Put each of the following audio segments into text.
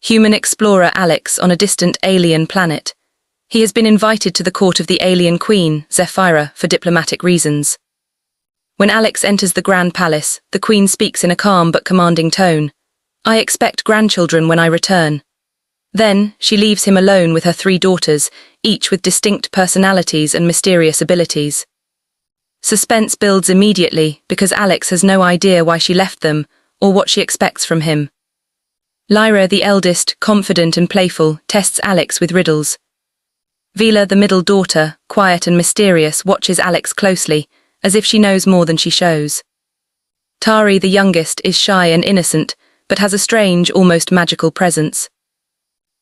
human explorer Alex on a distant alien planet. He has been invited to the court of the alien queen, Zephyra, for diplomatic reasons. When Alex enters the Grand Palace, the queen speaks in a calm but commanding tone. "I expect grandchildren when I return." Then, she leaves him alone with her 3 daughters, each with distinct personalities and mysterious abilities. Suspense builds immediately because Alex has no idea why she left them or what she expects from him. Lyra, the eldest, confident and playful, tests Alex with riddles. Vila, the middle daughter, quiet and mysterious, watches Alex closely, as if she knows more than she shows. Tari, the youngest, is shy and innocent, but has a strange, almost magical presence.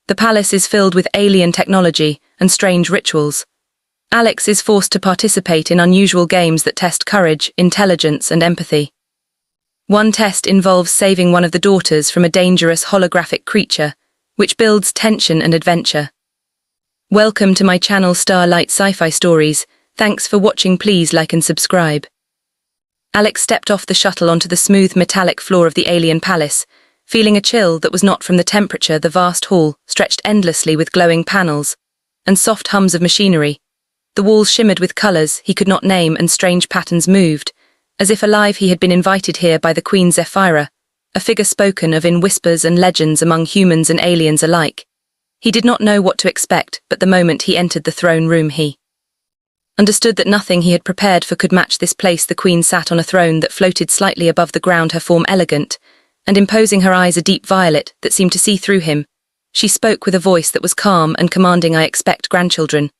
The palace is filled with alien technology and strange rituals. Alex is forced to participate in unusual games that test courage, intelligence, and empathy. One test involves saving one of the daughters from a dangerous holographic creature, which builds tension and adventure. Welcome to my channel Starlight Sci-Fi Stories. Thanks for watching. Please like and subscribe. Alex stepped off the shuttle onto the smooth metallic floor of the alien palace, feeling a chill that was not from the temperature. The vast hall stretched endlessly with glowing panels and soft hums of machinery. The walls shimmered with colors he could not name, and strange patterns moved, as if alive. He had been invited here by the Queen Zephyra, a figure spoken of in whispers and legends among humans and aliens alike. He did not know what to expect, but the moment he entered the throne room he understood that nothing he had prepared for could match this place. The queen sat on a throne that floated slightly above the ground, her form elegant and imposing, her eyes a deep violet that seemed to see through him. She spoke with a voice that was calm and commanding. "I expect grandchildren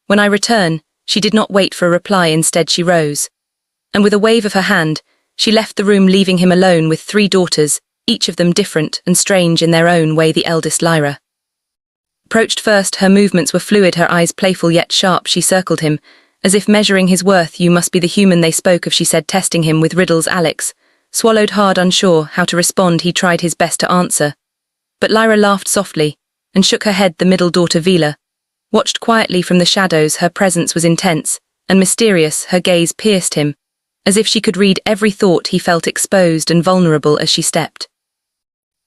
when I return." She did not wait for a reply. Instead, she rose, and with a wave of her hand, she left the room, leaving him alone with 3 daughters, each of them different and strange in their own way. The eldest, Lyra, approached first. Her movements were fluid, her eyes playful yet sharp. She circled him, as if measuring his worth. "You must be the human they spoke of," she said, testing him with riddles. Alex swallowed hard, unsure how to respond. He tried his best to answer, but Lyra laughed softly and shook her head. The middle daughter, Vila, watched quietly from the shadows. Her presence was intense and mysterious. Her gaze pierced him, as if she could read every thought. He felt exposed and vulnerable as she stepped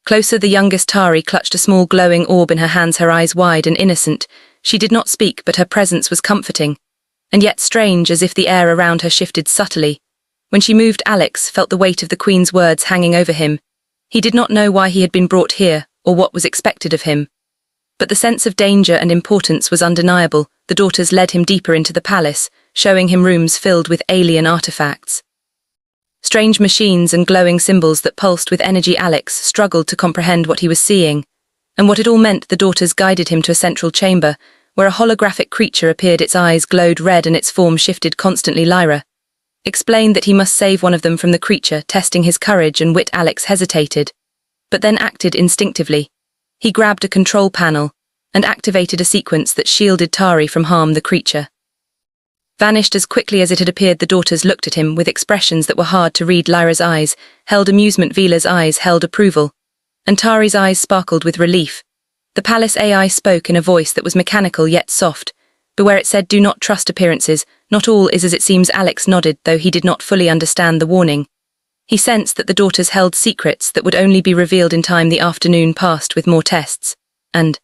closer. The youngest, Tari, clutched a small glowing orb in her hands, her eyes wide and innocent. She did not speak, but her presence was comforting and yet strange, as if the air around her shifted subtly. When she moved, Alex felt the weight of the queen's words hanging over him. He did not know why he had been brought here or what was expected of him, but the sense of danger and importance was undeniable. The daughters led him deeper into the palace, showing him rooms filled with alien artifacts, strange machines and glowing symbols that pulsed with energy. Alex struggled to comprehend what he was seeing and what it all meant. The daughters guided him to a central chamber, where a holographic creature appeared. Its eyes glowed red and its form shifted constantly. Lyra explained that he must save one of them from the creature, testing his courage and wit. Alex hesitated, but then acted instinctively. He grabbed a control panel and activated a sequence that shielded Tari from harm. The creature vanished as quickly as it had appeared. The daughters looked at him with expressions that were hard to read. Lyra's eyes held amusement, Vila's eyes held approval, and Tari's eyes sparkled with relief. The palace AI spoke in a voice that was mechanical yet soft. Beware, it said, "do not trust appearances. Not all is as it seems." Alex nodded, though he did not fully understand the warning. He sensed that the daughters held secrets that would only be revealed in time. The afternoon passed with more tests and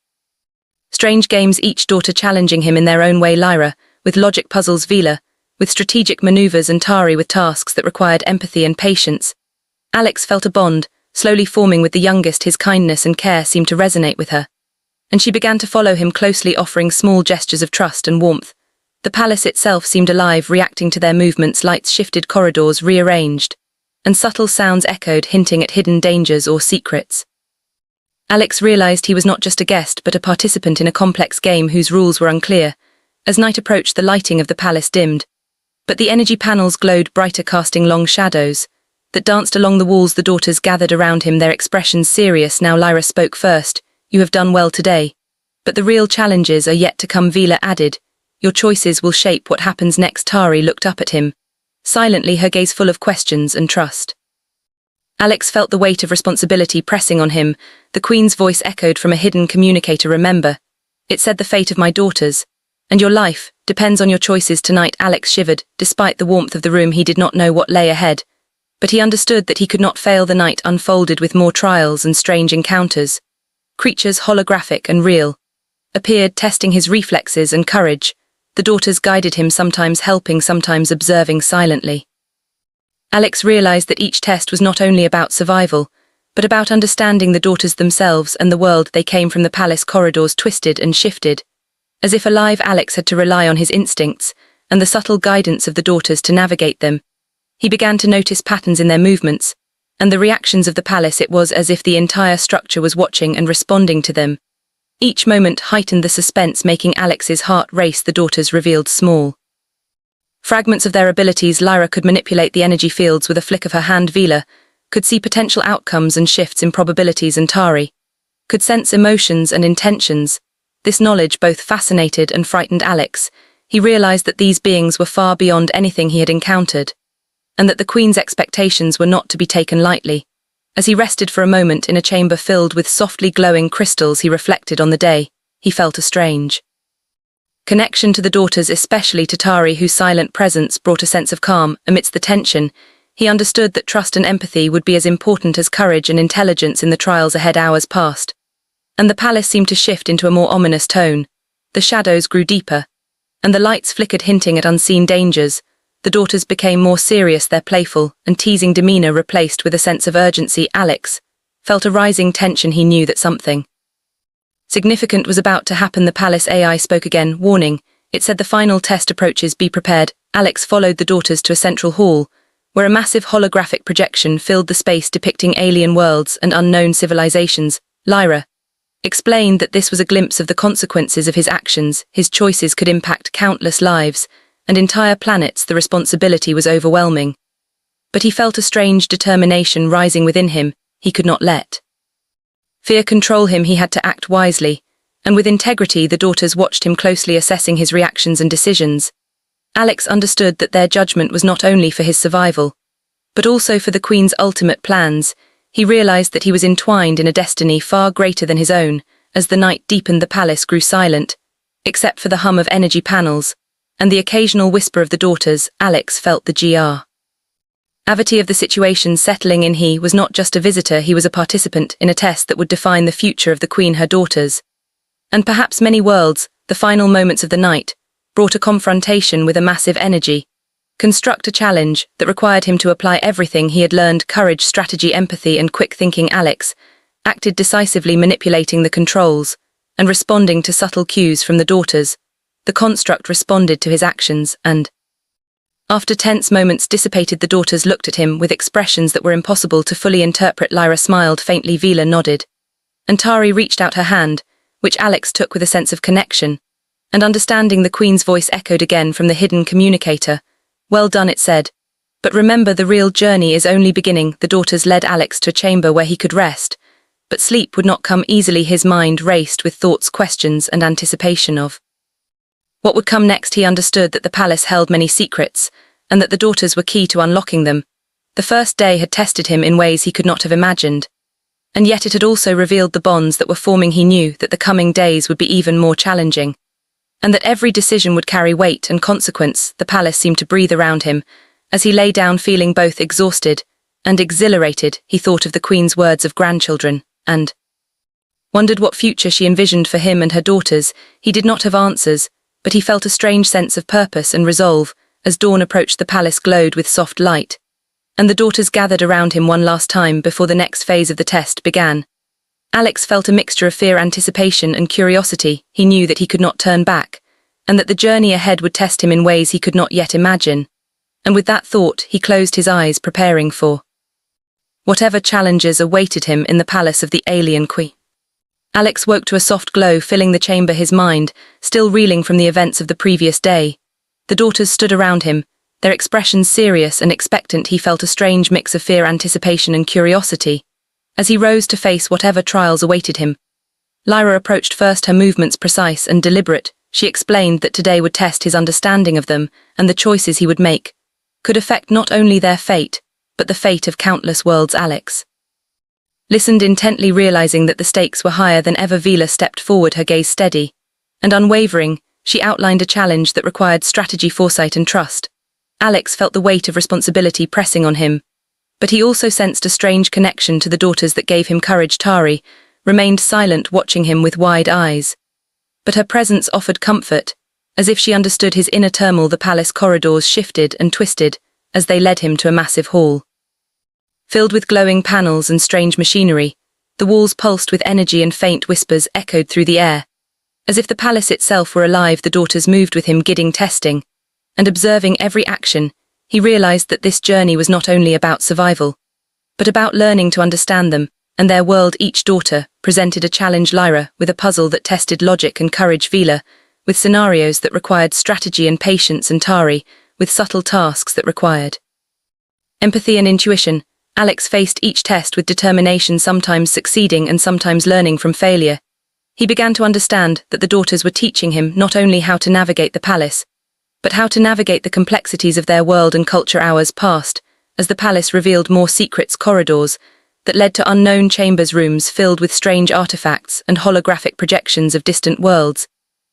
strange games, each daughter challenging him in their own way. Lyra with logic puzzles, Vila with strategic maneuvers, and Tari with tasks that required empathy and patience. Alex felt a bond slowly forming with the youngest. His kindness and care seemed to resonate with her, and she began to follow him closely, offering small gestures of trust and warmth. The palace itself seemed alive, reacting to their movements. Lights shifted, corridors rearranged, and subtle sounds echoed, hinting at hidden dangers or secrets. Alex realized he was not just a guest, but a participant in a complex game whose rules were unclear. As night approached, the lighting of the palace dimmed, but the energy panels glowed brighter, casting long shadows that danced along the walls. The daughters gathered around him, their expressions serious. Now Lyra spoke first. "You have done well today, but the real challenges are yet to come," Vila added. "Your choices will shape what happens next." Tari looked up at him, silently, her gaze full of questions and trust. Alex felt the weight of responsibility pressing on him. The queen's voice echoed from a hidden communicator. "Remember, it said the fate of my daughters and your life depends on your choices tonight." Alex shivered. Despite the warmth of the room, he did not know what lay ahead, but he understood that he could not fail. The night unfolded with more trials and strange encounters. creatures holographic and real, appeared, testing his reflexes and courage. The daughters guided him, sometimes helping, sometimes observing silently. Alex realized that each test was not only about survival, but about understanding the daughters themselves and the world they came from. The palace corridors twisted and shifted. As if alive, Alex had to rely on his instincts and the subtle guidance of the daughters to navigate them. He began to notice patterns in their movements and the reactions of the palace. It was as if the entire structure was watching and responding to them. Each moment heightened the suspense, making Alex's heart race. The daughters revealed small fragments of their abilities. Lyra could manipulate the energy fields with a flick of her hand. Vila could see potential outcomes and shifts in probabilities, and Tari could sense emotions and intentions. This knowledge both fascinated and frightened Alex. He realized that these beings were far beyond anything he had encountered, and that the Queen's expectations were not to be taken lightly. As he rested for a moment in a chamber filled with softly glowing crystals, he reflected on the day. He felt a strange connection to the daughters, especially to Tari, whose silent presence brought a sense of calm amidst the tension. He understood that trust and empathy would be as important as courage and intelligence in the trials ahead. Hours passed, and the palace seemed to shift into a more ominous tone. The shadows grew deeper, and the lights flickered, hinting at unseen dangers. The daughters became more serious, their playful and teasing demeanor replaced with a sense of urgency. Alex felt a rising tension. He knew that something significant was about to happen. The palace AI spoke again, warning. It said, "The final test approaches, be prepared." Alex followed the daughters to a central hall, where a massive holographic projection filled the space, depicting alien worlds and unknown civilizations. Lyra explained that this was a glimpse of the consequences of his actions. His choices could impact countless lives and entire planets. The responsibility was overwhelming, but he felt a strange determination rising within him. He could not let fear control him. He had to act wisely and with integrity. The daughters watched him closely, assessing his reactions and decisions. Alex understood that their judgment was not only for his survival, but also for the Queen's ultimate plans. He realized that he was entwined in a destiny far greater than his own. As the night deepened, the palace grew silent, except for the hum of energy panels and the occasional whisper of the daughters. Alex felt the gravity of the situation settling in. He was not just a visitor, he was a participant in a test that would define the future of the Queen, her daughters, and perhaps many worlds. The final moments of the night brought a confrontation with a massive energy. Construct a challenge that required him to apply everything he had learned: courage, strategy, empathy, and quick thinking. Alex acted decisively, manipulating the controls and responding to subtle cues from the daughters. The construct responded to his actions, and after tense moments dissipated, the daughters looked at him with expressions that were impossible to fully interpret. Lyra smiled faintly, Vila nodded, and Tari reached out her hand, which Alex took with a sense of connection and understanding. The Queen's voice echoed again from the hidden communicator. "Well done," it said. "But remember, the real journey is only beginning." The daughters led Alex to a chamber where he could rest, but sleep would not come easily. His mind raced with thoughts, questions, and anticipation of what would come next. He understood that the palace held many secrets, and that the daughters were key to unlocking them. The first day had tested him in ways he could not have imagined, and yet it had also revealed the bonds that were forming. He knew that the coming days would be even more challenging, and that every decision would carry weight and consequence. The palace seemed to breathe around him. As he lay down feeling both exhausted and exhilarated, he thought of the Queen's words of grandchildren, and wondered what future she envisioned for him and her daughters. He did not have answers, but he felt a strange sense of purpose and resolve. As dawn approached, the palace glowed with soft light, and the daughters gathered around him one last time before the next phase of the test began. Alex felt a mixture of fear, anticipation, and curiosity. He knew that he could not turn back, and that the journey ahead would test him in ways he could not yet imagine. And with that thought, he closed his eyes, preparing for whatever challenges awaited him in the palace of the alien Queen. Alex woke to a soft glow filling the chamber, his mind still reeling from the events of the previous day. The daughters stood around him, their expressions serious and expectant. He felt a strange mix of fear, anticipation, and curiosity as he rose to face whatever trials awaited him. Lyra approached first, her movements precise and deliberate. She explained that today would test his understanding of them, and the choices he would make could affect not only their fate, but the fate of countless worlds. Alex listened intently, realizing that the stakes were higher than ever. Vila stepped forward, her gaze steady and unwavering. She outlined a challenge that required strategy, foresight, and trust. Alex felt the weight of responsibility pressing on him, but he also sensed a strange connection to the daughters that gave him courage. Tari remained silent, watching him with wide eyes. But her presence offered comfort. As if she understood his inner turmoil, the palace corridors shifted and twisted as they led him to a massive hall. Filled with glowing panels and strange machinery, the walls pulsed with energy and faint whispers echoed through the air. As if the palace itself were alive, the daughters moved with him, guiding, testing, and observing every action. He realized that this journey was not only about survival, but about learning to understand them and their world. Each daughter presented a challenge: Lyra with a puzzle that tested logic and courage, Vila with scenarios that required strategy and patience, and Tari with subtle tasks that required empathy and intuition. Alex faced each test with determination, sometimes succeeding and sometimes learning from failure. He began to understand that the daughters were teaching him not only how to navigate the palace, but how to navigate the complexities of their world and culture. Hours passed, as the palace revealed more secrets, corridors that led to unknown chambers, rooms filled with strange artifacts and holographic projections of distant worlds.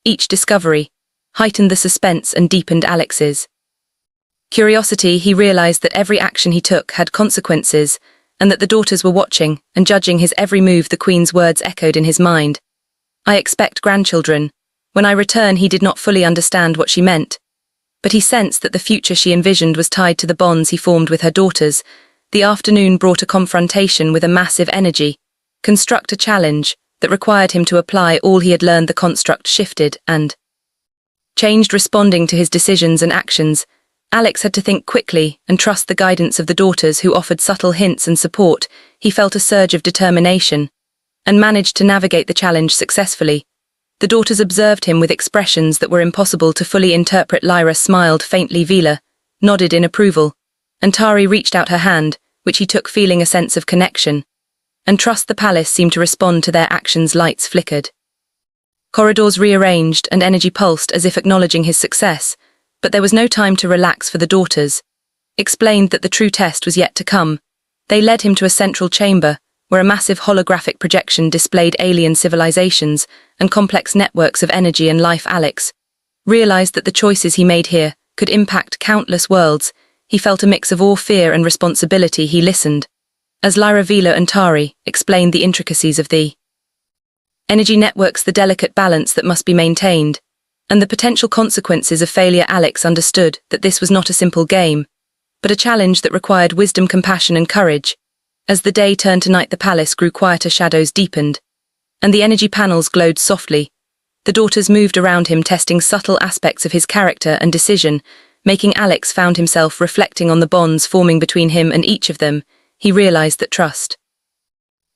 Each discovery heightened the suspense and deepened Alex's curiosity. He realized that every action he took had consequences, and that the daughters were watching and judging his every move. The queen's words echoed in his mind. "I expect grandchildren." When I return, he did not fully understand what she meant, but he sensed that the future she envisioned was tied to the bonds he formed with her daughters. The afternoon brought a confrontation with a massive energy, construct a challenge that required him to apply all he had learned. The construct shifted and changed, responding to his decisions and actions. Alex had to think quickly and trust the guidance of the daughters, who offered subtle hints and support. He felt a surge of determination and managed to navigate the challenge successfully. The daughters observed him with expressions that were impossible to fully interpret. Lyra smiled faintly, Vila nodded in approval, and Tari reached out her hand, which he took, feeling a sense of connection and trust. The palace seemed to respond to their actions. Lights flickered, corridors rearranged, and energy pulsed as if acknowledging his success. But there was no time to relax, for the daughters explained that the true test was yet to come. They led him to a central chamber, where a massive holographic projection displayed alien civilizations and complex networks of energy and life. Alex realized that the choices he made here could impact countless worlds. He felt a mix of awe, fear, and responsibility. He listened as Lyra, Vila, and Tari explained the intricacies of the energy networks, the delicate balance that must be maintained, and the potential consequences of failure. Alex understood that this was not a simple game, but a challenge that required wisdom, compassion, and courage. As the day turned to night, the palace grew quieter, shadows deepened, and the energy panels glowed softly. The daughters moved around him, testing subtle aspects of his character and decision, making Alex found himself reflecting on the bonds forming between him and each of them. He realized that trust,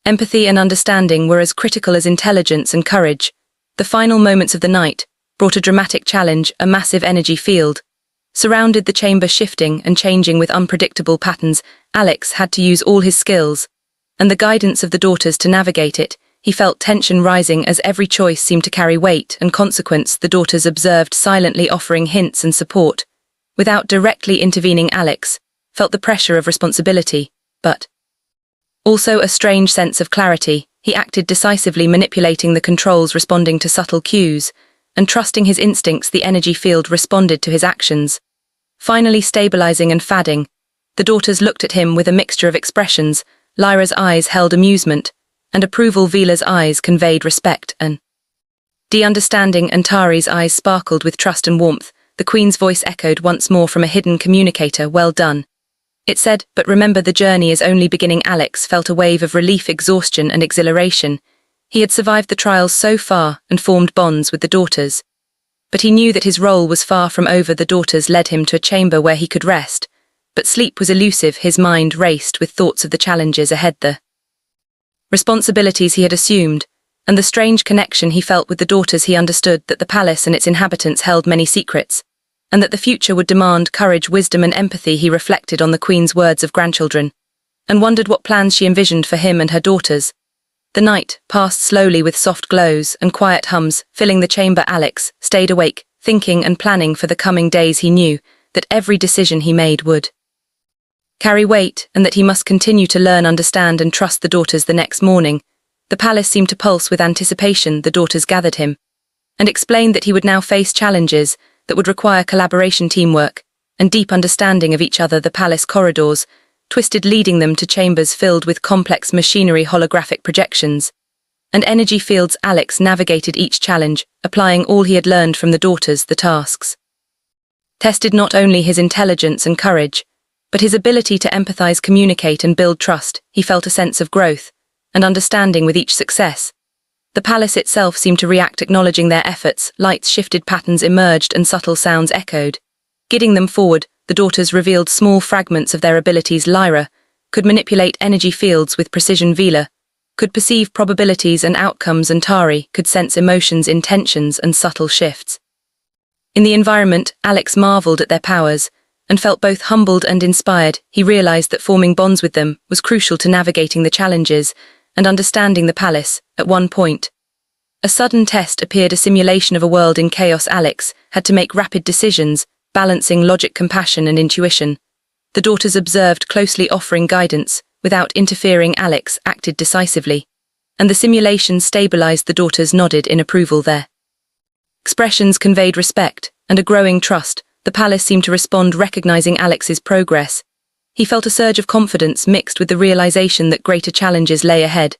empathy, and understanding were as critical as intelligence and courage. The final moments of the night brought a dramatic challenge. A massive energy field surrounded the chamber, shifting and changing with unpredictable patterns. Alex had to use all his skills and the guidance of the daughters to navigate it. He felt tension rising as every choice seemed to carry weight and consequence. The daughters observed silently, offering hints and support. Without directly intervening, Alex felt the pressure of responsibility, but also a strange sense of clarity. He acted decisively, manipulating the controls, responding to subtle cues, and trusting his instincts. The energy field responded to his actions, finally stabilizing and fadding. The daughters looked at him with a mixture of expressions. Lyra's eyes held amusement and approval, Vila's eyes conveyed respect and understanding, and Tari's eyes sparkled with trust and warmth. The queen's voice echoed once more from a hidden communicator. "Well done," it said, "but remember, the journey is only beginning." Alex felt a wave of relief, exhaustion, and exhilaration. He had survived the trials so far and formed bonds with the daughters, but he knew that his role was far from over. The daughters led him to a chamber where he could rest, but sleep was elusive. His mind raced with thoughts of the challenges ahead, the responsibilities he had assumed, and the strange connection he felt with the daughters. He understood that the palace and its inhabitants held many secrets, and that the future would demand courage, wisdom, and empathy. He reflected on the queen's words of grandchildren, and wondered what plans she envisioned for him and her daughters. The night passed slowly, with soft glows and quiet hums filling the chamber. Alex stayed awake, thinking and planning for the coming days. He knew that every decision he made would carry weight, and that he must continue to learn, understand, and trust the daughters. The next morning, the palace seemed to pulse with anticipation. The daughters gathered him and explained that he would now face challenges that would require collaboration, teamwork, and deep understanding of each other. The palace corridors twisted, leading them to chambers filled with complex machinery, holographic projections, and energy fields. Alex navigated each challenge, applying all he had learned from the daughters. The tasks tested not only his intelligence and courage, but his ability to empathize, communicate, and build trust. He felt a sense of growth and understanding with each success. The palace itself seemed to react, acknowledging their efforts. Lights shifted, patterns emerged, and subtle sounds echoed. Guiding them forward, the daughters revealed small fragments of their abilities. Lyra could manipulate energy fields with precision. Vila could perceive probabilities and outcomes, and Tari could sense emotions, intentions, and subtle shifts. In the environment, Alex marveled at their powers and felt both humbled and inspired. He realized that forming bonds with them was crucial to navigating the challenges and understanding the palace. At one point, a sudden test appeared, a simulation of a world in chaos. Alex had to make rapid decisions, balancing logic, compassion, and intuition. The daughters observed closely, offering guidance. Without interfering, Alex acted decisively, and the simulation stabilized. The daughters nodded in approval. Their expressions conveyed respect and a growing trust. The palace seemed to respond, recognizing Alex's progress. He felt a surge of confidence mixed with the realization that greater challenges lay ahead.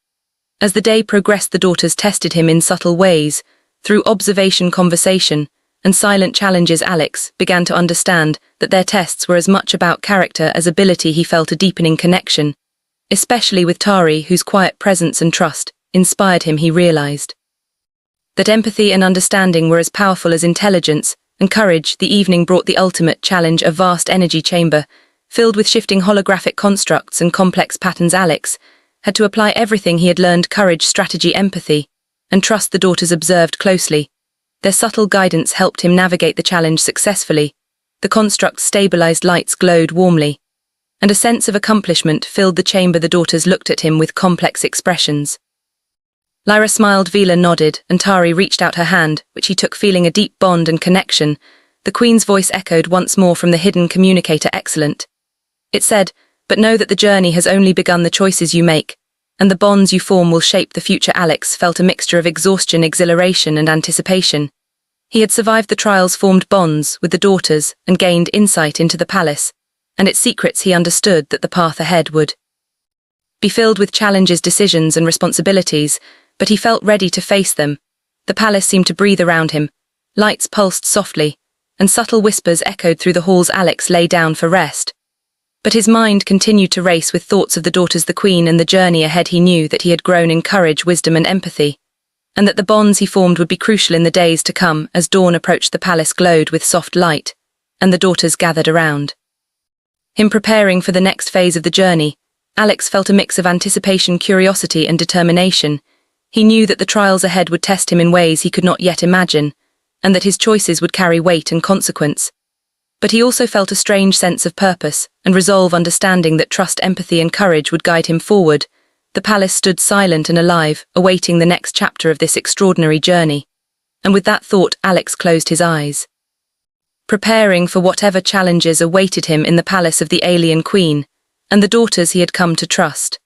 As the day progressed, the daughters tested him in subtle ways. Through observation, conversation, and silent challenges, Alex began to understand that their tests were as much about character as ability. He felt a deepening connection, especially with Tari, whose quiet presence and trust inspired him. He realized that empathy and understanding were as powerful as intelligence and courage. The evening brought the ultimate challenge, a vast energy chamber filled with shifting holographic constructs and complex patterns. Alex had to apply everything he had learned: courage, strategy, empathy, and trust. The daughters observed closely. Their subtle guidance helped him navigate the challenge successfully. The construct stabilized, lights glowed warmly, and a sense of accomplishment filled the chamber. The daughters looked at him with complex expressions. Lyra smiled, Vila nodded, and Tari reached out her hand, which he took, feeling a deep bond and connection. The Queen's voice echoed once more from the hidden communicator. Excellent, it said, but know that the journey has only begun. The choices you make and the bonds you form will shape the future. Alex felt a mixture of exhaustion, exhilaration, and anticipation. He had survived the trials, formed bonds with the daughters, and gained insight into the palace and its secrets. He understood that the path ahead would be filled with challenges, decisions, and responsibilities, but he felt ready to face them. The palace seemed to breathe around him. Lights pulsed softly, and subtle whispers echoed through the halls. Alex lay down for rest, but his mind continued to race with thoughts of the daughters, the Queen, and the journey ahead. He knew that he had grown in courage, wisdom, and empathy, and that the bonds he formed would be crucial in the days to come. As dawn approached, the palace glowed with soft light, and the daughters gathered around him, preparing for the next phase of the journey. Alex felt a mix of anticipation, curiosity, and determination. He knew that the trials ahead would test him in ways he could not yet imagine, and that his choices would carry weight and consequence. But he also felt a strange sense of purpose and resolve, understanding that trust, empathy, and courage would guide him forward. The palace stood silent and alive, awaiting the next chapter of this extraordinary journey. And with that thought, Alex closed his eyes, preparing for whatever challenges awaited him in the palace of the alien queen and the daughters he had come to trust.